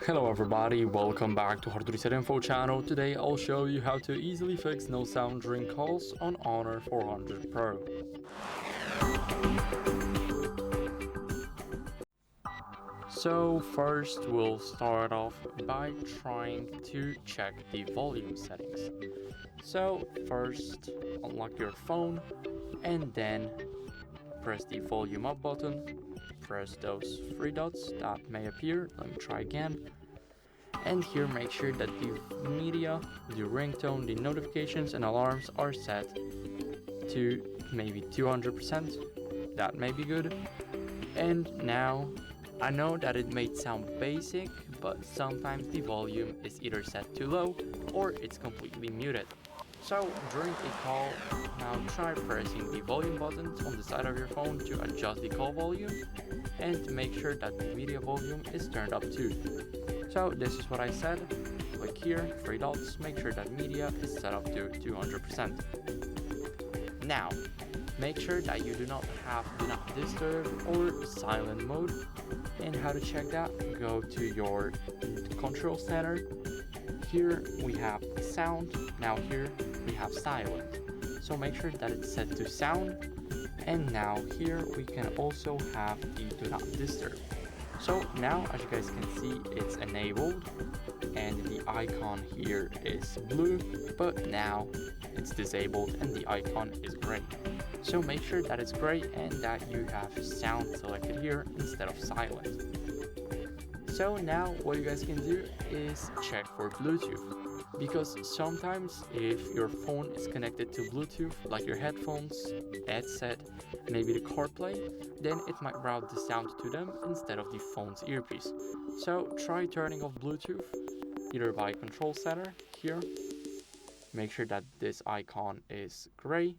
Hello everybody, welcome back to HardReset.Info channel. Today I'll show you how to easily fix no sound during calls on Honor 400 Pro. So first we'll start off by trying to check the volume settings. So first unlock your phone and then press the volume up button. Press those three dots that may appear. Let me try again. And here make sure that the media, the ringtone, the notifications and alarms are set to maybe 200%. That may be good. And now, I know that it may sound basic, but sometimes the volume is either set too low or it's completely muted. So during a call, now try pressing the volume buttons on the side of your phone to adjust the call volume and make sure that the media volume is turned up too. So this is what I said. Click here, three dots, make sure that media is set up to 200%. Now, make sure that you do not have do not disturb or silent mode. And how to check that? Go to your control center. Here we have sound. Now here we have silent. So make sure that it's set to sound. And now here we can also have the do not disturb. So now, as you guys can see, it's enabled and the icon here is blue, but now it's disabled and the icon is gray. So make sure that it's gray and that you have sound selected here instead of silent. So now what you guys can do is check for Bluetooth, because sometimes if your phone is connected to Bluetooth, like your headphones, headset, maybe the CarPlay, then it might route the sound to them instead of the phone's earpiece. So try turning off Bluetooth, either by control center here. Make sure that this icon is gray,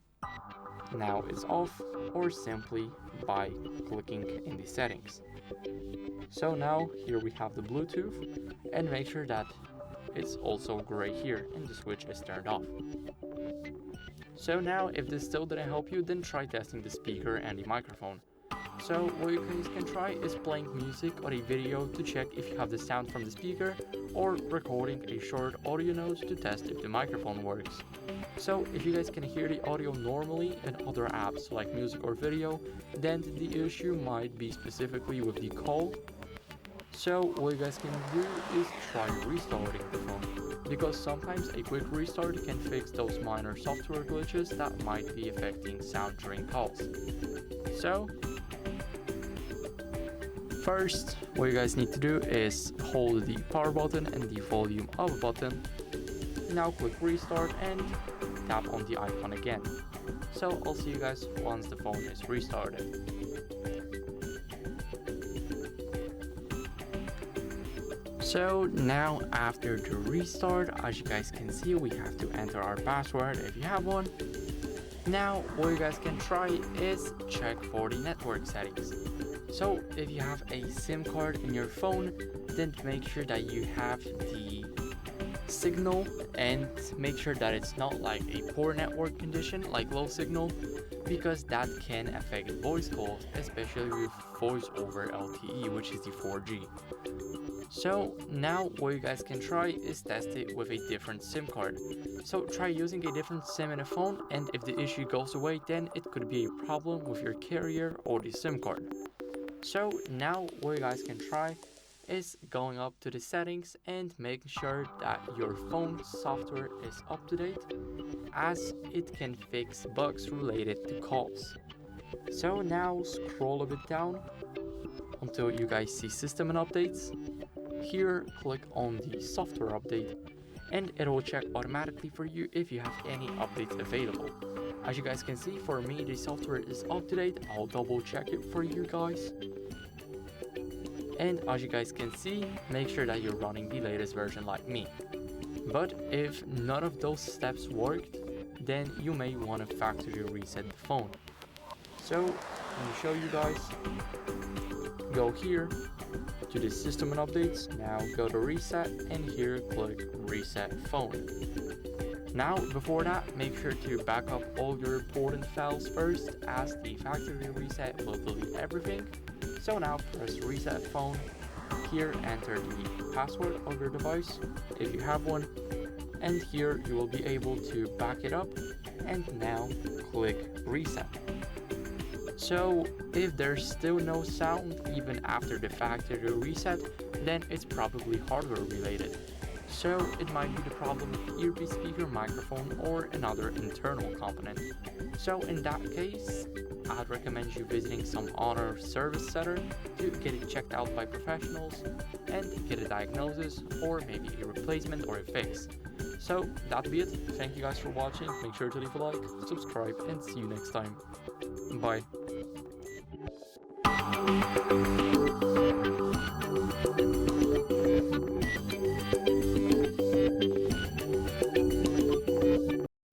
now it's off, or simply by clicking in the settings. So now here we have the Bluetooth, and make sure that it's also gray here and the switch is turned off. So now if this still didn't help you, then try testing the speaker and the microphone. So what you guys can try is playing music or a video to check if you have the sound from the speaker, or recording a short audio note to test if the microphone works. So if you guys can hear the audio normally in other apps like music or video, then the issue might be specifically with the call. So what you guys can do is try restarting the phone, because sometimes a quick restart can fix those minor software glitches that might be affecting sound during calls. So first, what you guys need to do is hold the power button and the volume up button. Now click restart and tap on the icon again. So I'll see you guys once the phone is restarted. So now after the restart, as you guys can see, we have to enter our password if you have one. Now what you guys can try is check for the network settings. So if you have a SIM card in your phone, then make sure that you have the signal and make sure that it's not like a poor network condition like low signal, because that can affect voice calls, especially with voice over LTE, which is the 4G. So now what you guys can try is test it with a different SIM card. So try using a different SIM in a phone, and if the issue goes away, then it could be a problem with your carrier or the SIM card. So now what you guys can try is going up to the settings and making sure that your phone software is up to date, as it can fix bugs related to calls. So now scroll a bit down until you guys see system and updates. Here click on the software update and it will check automatically for you if you have any updates available. As you guys can see, for me the software is up to date. I'll double check it for you guys. And as you guys can see, make sure that you're running the latest version like me. But if none of those steps worked, then you may want to factory reset the phone. So let me show you guys. Go here to the system and updates. Now go to reset and here click reset phone. Now before that, make sure to back up all your important files first, as the factory reset will delete everything. So now press reset phone. here enter the password of your device if you have one, and here you will be able to back it up and now click reset. So if there's still no sound even after the factory reset, then it's probably hardware related. So it might be the problem with the earpiece speaker, microphone, or another internal component. So in that case, I'd recommend you visiting some Honor service center to get it checked out by professionals and get a diagnosis or maybe a replacement or a fix. So that'd be it. Thank you guys for watching. Make sure to leave a like, subscribe, and see you next time. Bye.